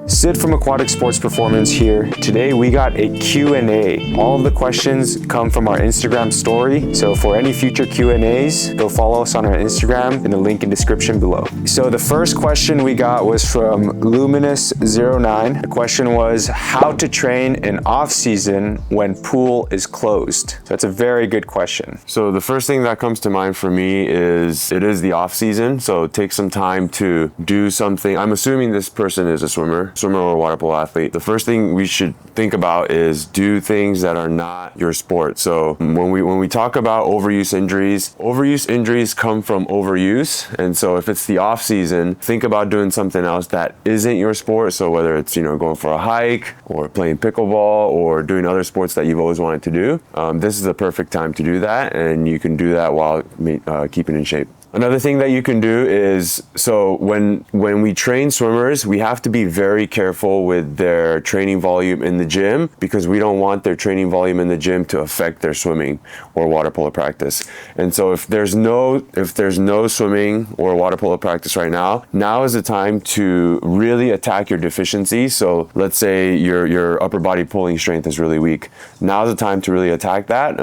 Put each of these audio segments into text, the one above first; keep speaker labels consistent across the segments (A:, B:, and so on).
A: Sid from Aquatic Sports Performance here. Today we got a Q&A. All of the questions come from our Instagram story. So for any future Q&As, go follow us on our Instagram in the link in description below. So the first question we got was from Luminous09. The question was how to train in off season when pool is closed. So that's a very good question.
B: So the first thing that comes to mind for me is it is the off season. So take some time to do something. I'm assuming this person is a swimmer or water polo athlete. The first thing we should think about is do things that are not your sport. So when we talk about overuse injuries come from overuse. And so if it's the off season, think about doing something else that isn't your sport. So whether it's, going for a hike or playing pickleball or doing other sports that you've always wanted to do, this is the perfect time to do that. And you can do that while keeping in shape. Another thing that you can do is, so when we train swimmers, we have to be very careful with their training volume in the gym because we don't want their training volume in the gym to affect their swimming or water polo practice. And so if there's no swimming or water polo practice right now is the time to really attack your deficiencies. So let's say your upper body pulling strength is really weak. Now's the time to really attack that.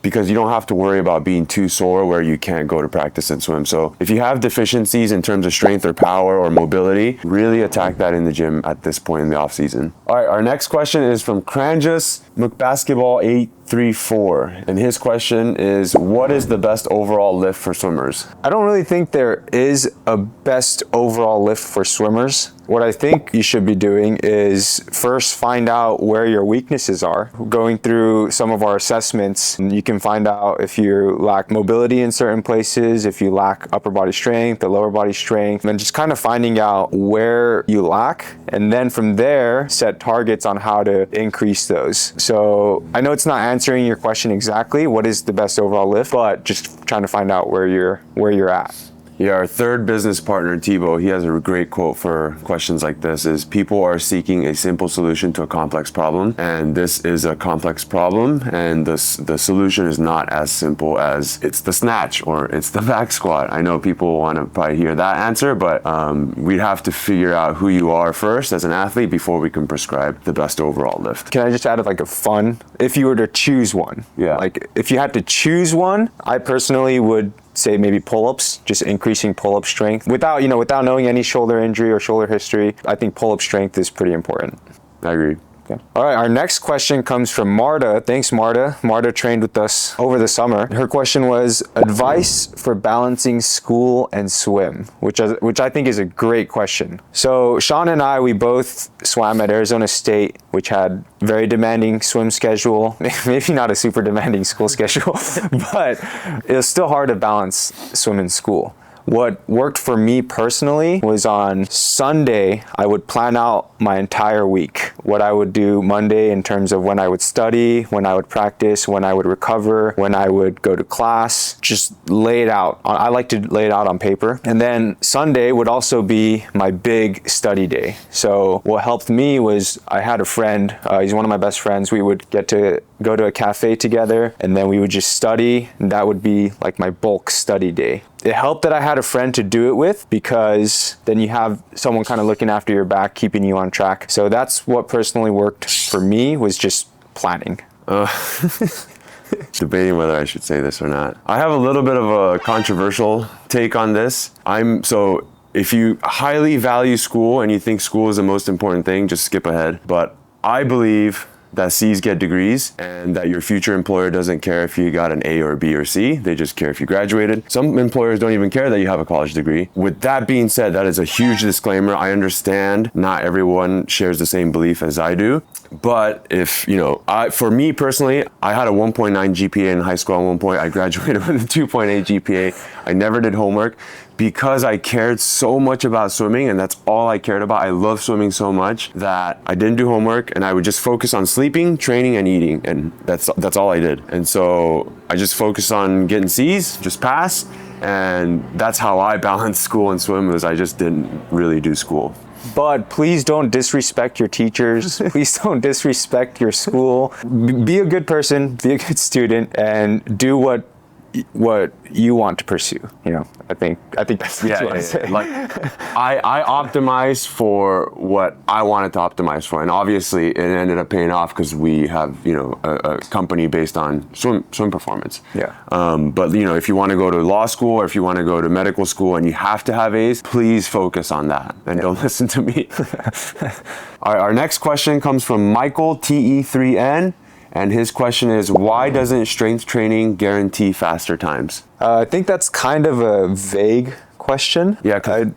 B: Because you don't have to worry about being too sore where you can't go to practice and swim. So if you have deficiencies in terms of strength or power or mobility, really attack that in the gym at this point in the off season. All right, our next question is from Cranjus McBasketball834. And his question is, what is the best overall lift for swimmers?
A: I don't really think there is a best overall lift for swimmers. What I think you should be doing is first find out where your weaknesses are. Going through some of our assessments, you can find out if you lack mobility in certain places, if you lack upper body strength or lower body strength, and just kind of finding out where you lack. And then from there, set targets on how to increase those. So I know it's not answering your question exactly, what is the best overall lift, but just trying to find out where you're at.
B: Yeah, our third business partner, Thibaut, he has a great quote for questions like this is people are seeking a simple solution to a complex problem. And this is a complex problem. And the solution is not as simple as it's the snatch or it's the back squat. I know people want to probably hear that answer, but we'd have to figure out who you are first as an athlete before we can prescribe the best overall lift.
A: Can I just add like a fun, if you were to choose one?
B: Yeah.
A: Like if you had to choose one, I personally would say maybe pull-ups, just increasing pull-up strength. Without knowing any shoulder injury or shoulder history, I think pull-up strength is pretty important.
B: I agree.
A: Okay. All right, our next question comes from Marta. Thanks, Marta. Marta trained with us over the summer. Her question was advice for balancing school and swim, which I think is a great question. So Sean and I, we both swam at Arizona State, which had very demanding swim schedule, maybe not a super demanding school schedule, but it was still hard to balance swim and school. What worked for me personally was on Sunday, I would plan out my entire week. What I would do Monday in terms of when I would study, when I would practice, when I would recover, when I would go to class, just lay it out. I like to lay it out on paper. And then Sunday would also be my big study day. So what helped me was I had a friend, he's one of my best friends. We would get to go to a cafe together and then we would just study. And that would be like my bulk study day. It helped that I had a friend to do it with because then you have someone kind of looking after your back, keeping you on track. So that's what personally worked for me was just planning.
B: Debating whether I should say this or not. I have a little bit of a controversial take on this. So if you highly value school and you think school is the most important thing, just skip ahead. But I believe that C's get degrees and that your future employer doesn't care if you got an A or B or C. They just care if you graduated. Some employers don't even care that you have a college degree. With that being said, that is a huge disclaimer. I understand not everyone shares the same belief as I do. But if, for me personally, I had a 1.9 GPA in high school at one point. I graduated with a 2.8 GPA. I never did homework because I cared so much about swimming and that's all I cared about. I love swimming so much that I didn't do homework and I would just focus on sleeping, training, and eating. And that's all I did. And so I just focused on getting C's, just pass. And that's how I balanced school and swim was I just didn't really do school.
A: But please don't disrespect your teachers. Please don't disrespect your school. Be a good person, be a good student, and do what what you want to pursue. I think that's what you want to say.
B: Like I optimized for what I wanted to optimize for, and obviously it ended up paying off because we have a company based on swim performance.
A: Yeah.
B: But if you want to go to law school or if you want to go to medical school and you have to have A's, please focus on that and don't listen to me. All right, our next question comes from Michael TE3N. And his question is, why doesn't strength training guarantee faster times?
A: I think that's kind of a vague question.
B: Yeah, because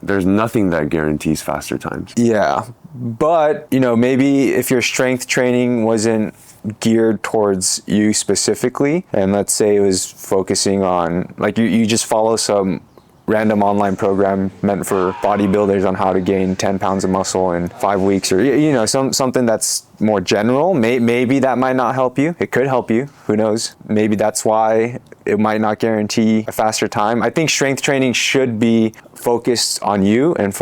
B: there's nothing that guarantees faster times.
A: Yeah, but maybe if your strength training wasn't geared towards you specifically, and let's say it was focusing on, like you just follow some random online program meant for bodybuilders on how to gain 10 pounds of muscle in 5 weeks, or something that's more general, maybe that might not help you. It could help you, who knows. Maybe that's why it might not guarantee a faster time. I think strength training should be focused on you and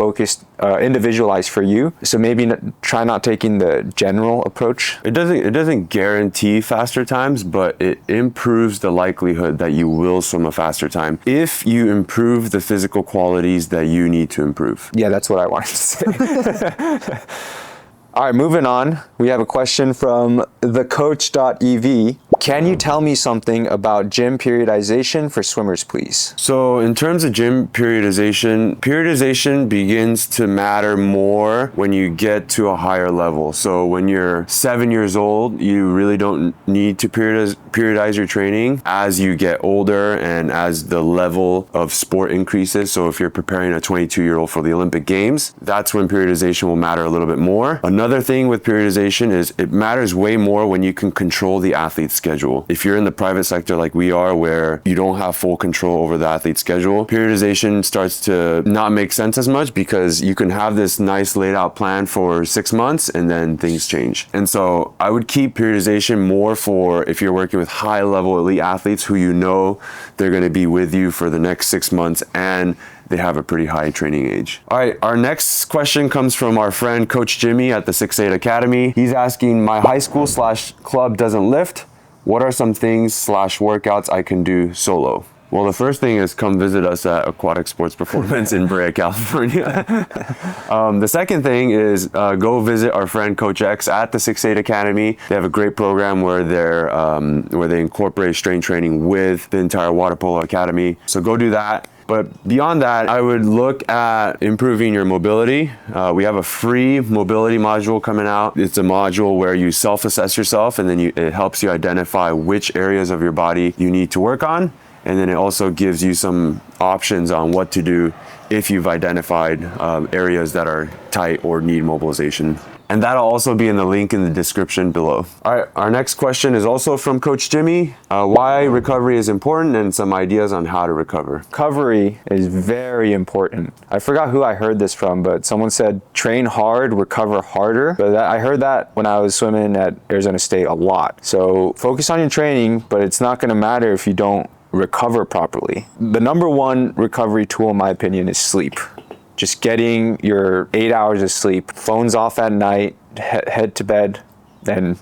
A: individualized for you. So maybe try not taking the general approach.
B: It doesn't guarantee faster times, but it improves the likelihood that you will swim a faster time if you improve the physical qualities that you need to improve.
A: Yeah, that's what I wanted to say. All right, moving on. We have a question from thecoach.ev. Can you tell me something about gym periodization for swimmers, please?
B: So in terms of gym periodization begins to matter more when you get to a higher level. So when you're 7 years old, you really don't need to periodize your training. As you get older and as the level of sport increases, so if you're preparing a 22-year-old for the Olympic Games, that's when periodization will matter a little bit more. Another thing with periodization is it matters way more when you can control the athlete's schedule. If you're in the private sector like we are, where you don't have full control over the athlete's schedule, periodization starts to not make sense as much because you can have this nice laid out plan for 6 months and then things change. And so I would keep periodization more for if you're working with high level elite athletes who they're going to be with you for the next 6 months and they have a pretty high training age. All right, our next question comes from our friend Coach Jimmy at the 6'8 Academy. He's asking, my high school / club doesn't lift. What are some things / workouts I can do solo? Well, the first thing is come visit us at Aquatic Sports Performance in Brea, California. The second thing is go visit our friend Coach X at the 6'8 Academy. They have a great program where they incorporate strength training with the entire Water Polo Academy. So go do that. But beyond that, I would look at improving your mobility. We have a free mobility module coming out. It's a module where you self-assess yourself, and then it helps you identify which areas of your body you need to work on. And then it also gives you some options on what to do if you've identified areas that are tight or need mobilization. And that'll also be in the link in the description below. All right, our next question is also from Coach Jimmy. Why recovery is important and some ideas on how to recover.
A: Recovery is very important. I forgot who I heard this from, but someone said train hard, recover harder. But I heard that when I was swimming at Arizona State a lot. So focus on your training, but it's not gonna matter if you don't recover properly. The number one recovery tool, in my opinion, is sleep. Just getting your 8 hours of sleep, phones off at night, head to bed, and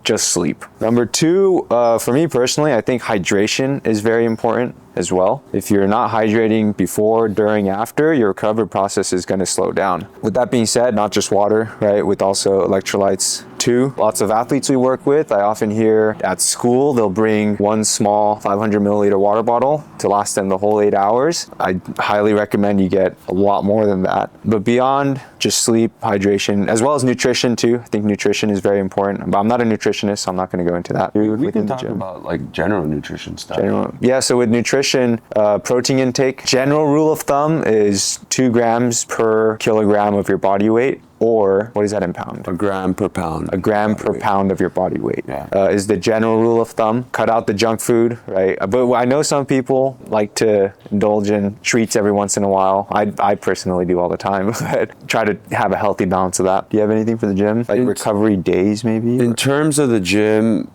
A: just sleep. Number two, for me personally, I think hydration is very important as well. If you're not hydrating before, during, after, your recovery process is going to slow down. With that being said, not just water, right? With also electrolytes too. Lots of athletes we work with, I often hear at school, they'll bring one small 500 milliliter water bottle to last them the whole 8 hours. I highly recommend you get a lot more than that. But beyond just sleep, hydration, as well as nutrition too. I think nutrition is very important, but I'm not a nutritionist, so I'm not going to go into that.
B: We can talk about like general nutrition stuff.
A: Yeah, so with nutrition, protein intake, general rule of thumb is 2 grams per kilogram of your body weight, or what is that in pound?
B: A gram per pound.
A: A gram per pound of your body weight,
B: yeah.
A: Is the general rule of thumb. Cut out the junk food, right? But I know some people like to indulge in treats every once in a while. I personally do all the time, but try to have a healthy balance of that. Do you have anything for the gym? Like recovery days maybe?
B: In terms of the gym,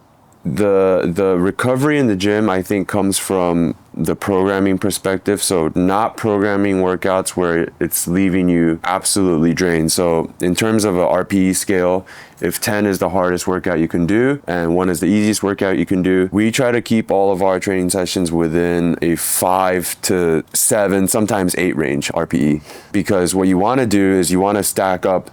B: the recovery in the gym, I think, comes from the programming perspective. So not programming workouts where it's leaving you absolutely drained. So in terms of a RPE scale, if 10 is the hardest workout you can do and 1 is the easiest workout you can do, we try to keep all of our training sessions within a 5 to 7, sometimes 8 range RPE. Because what you want to do is you want to stack up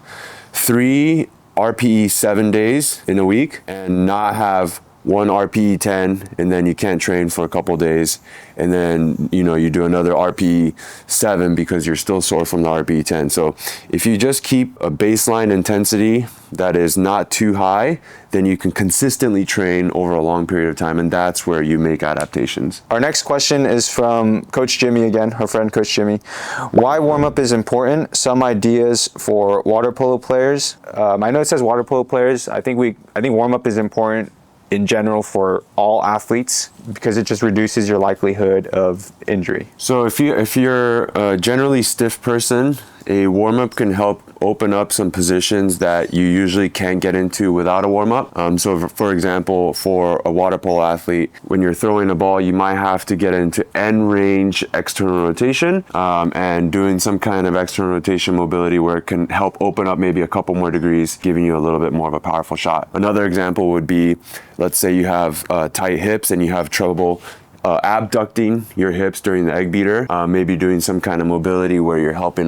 B: 3 RPE 7 days in a week and not have 1 RPE 10 and then you can't train for a couple days, and then you do another RPE 7 because you're still sore from the RPE 10. So if you just keep a baseline intensity that is not too high, then you can consistently train over a long period of time, and that's where you make adaptations.
A: Our next question is from Coach Jimmy again, our friend Coach Jimmy. Why warm-up is important? Some ideas for water polo players. I know it says water polo players. I think warm-up is important in general for all athletes because it just reduces your likelihood of injury. So
B: if you're a generally stiff person, a warm-up can help open up some positions that you usually can't get into without a warm-up. So for example, for a water polo athlete, when you're throwing a ball, you might have to get into end range external rotation, and doing some kind of external rotation mobility where it can help open up maybe a couple more degrees, giving you a little bit more of a powerful shot. Another example would be, let's say you have tight hips and you have trouble abducting your hips during the egg beater, maybe doing some kind of mobility where you're helping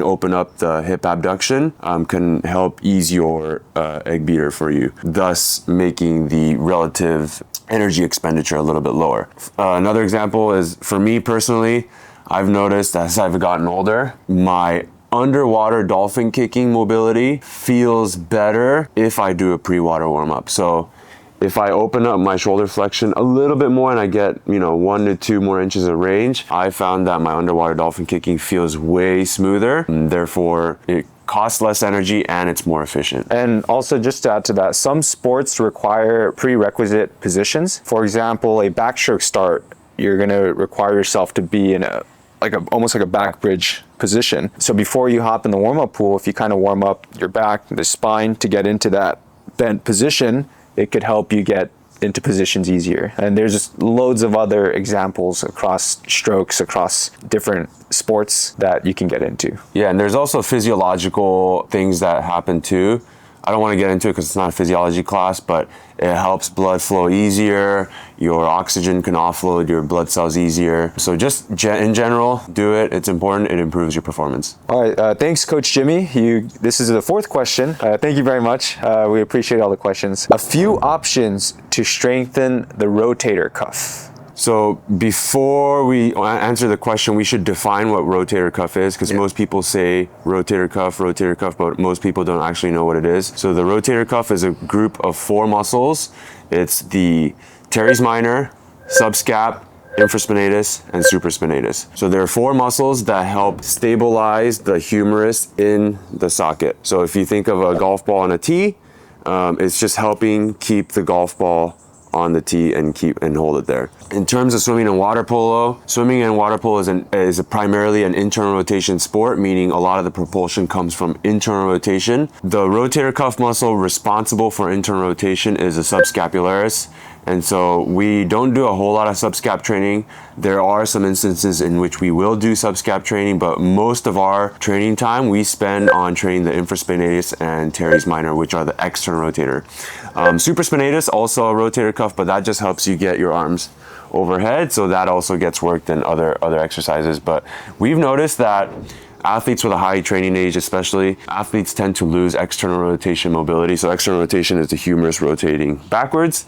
B: open up the hip abduction, can help ease your egg beater for you, thus making the relative energy expenditure a little bit lower. Another example is, for me personally, I've noticed as I've gotten older, my underwater dolphin kicking mobility feels better if I do a pre-water warm-up. So if I open up my shoulder flexion a little bit more and I get 1 to 2 more inches of range, I found that my underwater dolphin kicking feels way smoother, and therefore it costs less energy and it's more efficient.
A: And also, just to add to that, some sports require prerequisite positions. For example, a backstroke start, you're going to require yourself to be in almost like a back bridge position. So before you hop in the warm-up pool, if you kind of warm up your back, the spine to get into that bent position, it could help you get into positions easier. And there's just loads of other examples across strokes, across different sports that you can get into.
B: Yeah, and there's also physiological things that happen too. I don't want to get into it because it's not a physiology class, but it helps blood flow easier. Your oxygen can offload your blood cells easier. So just in general, do it. It's important. It improves your performance.
A: All right. Thanks, Coach Jimmy. This is the 4th question. Thank you very much. We appreciate all the questions. A few options to strengthen the rotator cuff.
B: So before we answer the question, we should define what rotator cuff is, because most people say rotator cuff, but most people don't actually know what it is. So the rotator cuff is a group of 4 muscles. It's the teres minor, subscap, infraspinatus, and supraspinatus. So there are 4 muscles that help stabilize the humerus in the socket. So if you think of a golf ball on a tee, it's just helping keep the golf ball on the tee and hold it there. In terms of swimming and water polo, is primarily an internal rotation sport, meaning a lot of the propulsion comes from internal rotation. The rotator cuff muscle responsible for internal rotation is the subscapularis. And so we don't do a whole lot of subscap training. There are some instances in which we will do subscap training, but most of our training time we spend on training the infraspinatus and teres minor, which are the external rotator. Supraspinatus, also a rotator cuff, but that just helps you get your arms overhead. So that also gets worked in other exercises. But we've noticed that athletes with a high training age, especially, athletes tend to lose external rotation mobility. So external rotation is the humerus rotating backwards.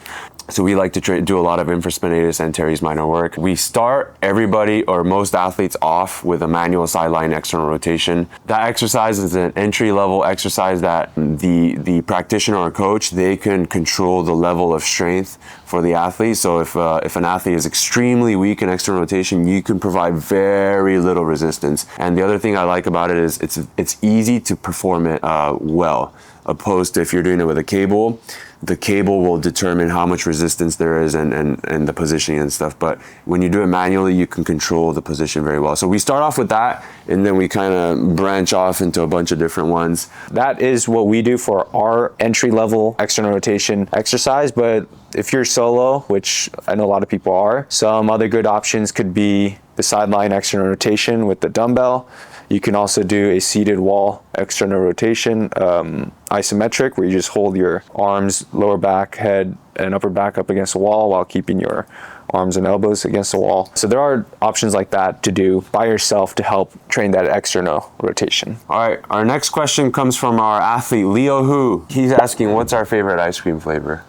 B: So we like to do a lot of infraspinatus and teres minor work. We start everybody or most athletes off with a manual sideline external rotation. That exercise is an entry-level exercise that the practitioner or coach, they can control the level of strength for the athlete. So if an athlete is extremely weak in external rotation, you can provide very little resistance. And the other thing I like about it is it's easy to perform it well, opposed to if you're doing it with a cable. the cable will determine how much resistance there is and the positioning and stuff. But when you do it manually, you can control the position very well. So we start off with that, and then we kind of branch off into a bunch of different ones.
A: That is what we do for our entry-level external rotation exercise. But if you're solo, which I know a lot of people are, some other good options could be the sideline external rotation with the dumbbell. You can also do a seated wall external rotation, isometric, where you just hold your arms, lower back, head, and upper back up against the wall while keeping your arms and elbows against the wall. So there are options like that to do by yourself to help train that external rotation.
B: All right, our next question comes from our athlete, Leo Hu. He's asking, what's our favorite ice cream flavor?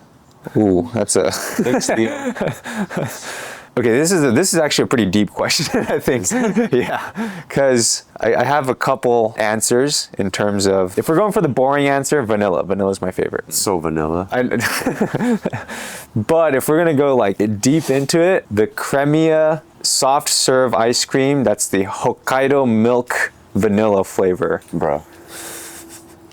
A: Ooh, that's a...
B: Thanks, Leo.
A: Okay, this is actually a pretty deep question, I think. Yeah, because I have a couple answers in terms of, if we're going for the boring answer, vanilla. Vanilla is my favorite.
B: So vanilla.
A: But if we're gonna go like deep into it, the Cremia soft serve ice cream, that's the Hokkaido milk vanilla flavor,
B: Bro.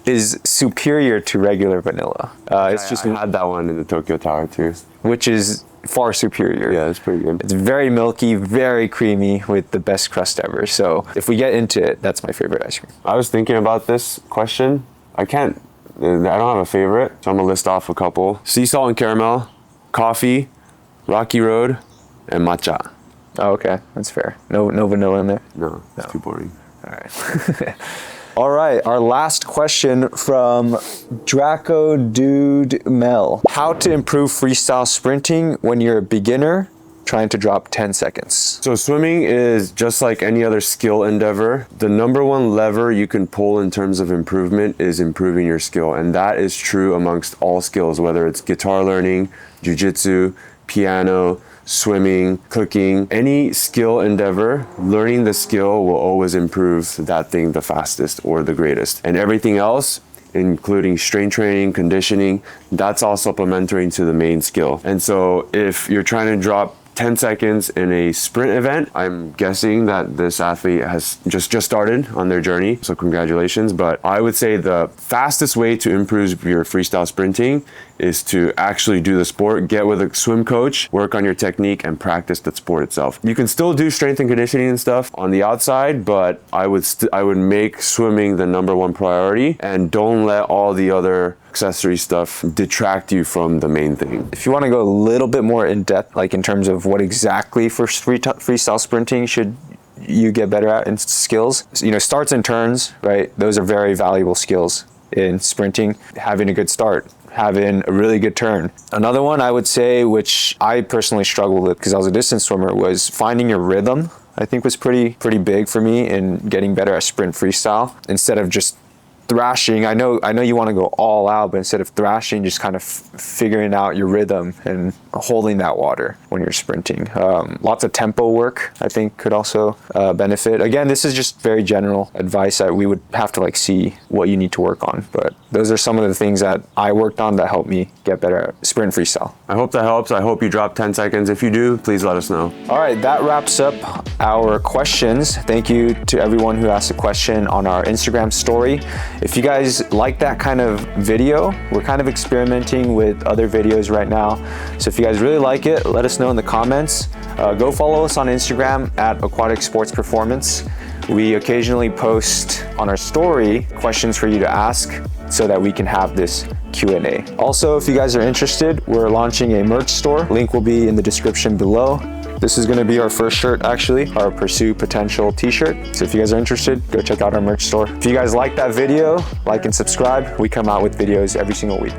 A: is superior to regular vanilla. It's just,
B: I had that one in the Tokyo Tower too.
A: which is far superior.
B: Yeah, it's pretty good.
A: It's very milky, very creamy with the best crust ever. So if we get into it, that's my favorite ice cream.
B: I was thinking about this question. I don't have a favorite, so I'm gonna list off a couple. Sea salt and caramel, coffee, Rocky Road, and matcha.
A: Oh, okay, that's fair. No vanilla in there.
B: No, it's too boring.
A: All right. All right, our last question from Draco Dude Mel. How to improve freestyle sprinting when you're a beginner trying to drop 10 seconds?
B: So swimming is just like any other skill endeavor. The number one lever you can pull in terms of improvement is improving your skill. And that is true amongst all skills, whether it's guitar learning, jiu-jitsu, piano, swimming, cooking, any skill endeavor, learning the skill will always improve that thing the fastest or the greatest. And everything else, including strength training, conditioning, that's all supplementary to the main skill. And so if you're trying to drop 10 seconds in a sprint event, I'm guessing that this athlete has just started on their journey, so congratulations. But I would say the fastest way to improve your freestyle sprinting is to actually do the sport, get with a swim coach, work on your technique, and practice the sport itself. You can still do strength and conditioning and stuff on the outside, but I would make swimming the number one priority, and don't let all the other accessory stuff detract you from the main thing.
A: If you want to go a little bit more in depth, like in terms of what exactly for freestyle sprinting should you get better at in skills, you know, starts and turns, right? Those are very valuable skills in sprinting. Having a good start, having a really good turn. Another one I would say, which I personally struggled with because I was a distance swimmer, was finding your rhythm. I think was pretty big for me in getting better at sprint freestyle. Instead of just thrashing, I know you want to go all out, but instead of thrashing, just kind of figuring out your rhythm and holding that water when you're sprinting. Lots of tempo work, I think, could also benefit. Again, this is just very general advice that we would have to like see what you need to work on, but those are some of the things that I worked on that helped me get better at sprint freestyle.
B: I hope that helps. I hope you drop 10 seconds. If you do, please let us know.
A: All right, that wraps up our questions. Thank you to everyone who asked a question on our Instagram story. If you guys like that kind of video, we're kind of experimenting with other videos right now. So if you guys really like it, let us know in the comments. Go follow us on Instagram at Aquatic Sports Performance. We occasionally post on our story questions for you to ask so that we can have this Q&A. Also, if you guys are interested, we're launching a merch store. Link will be in the description below. This is gonna be our first shirt, actually, our Pursue Potential t-shirt. So if you guys are interested, go check out our merch store. If you guys like that video, like and subscribe. We come out with videos every single week.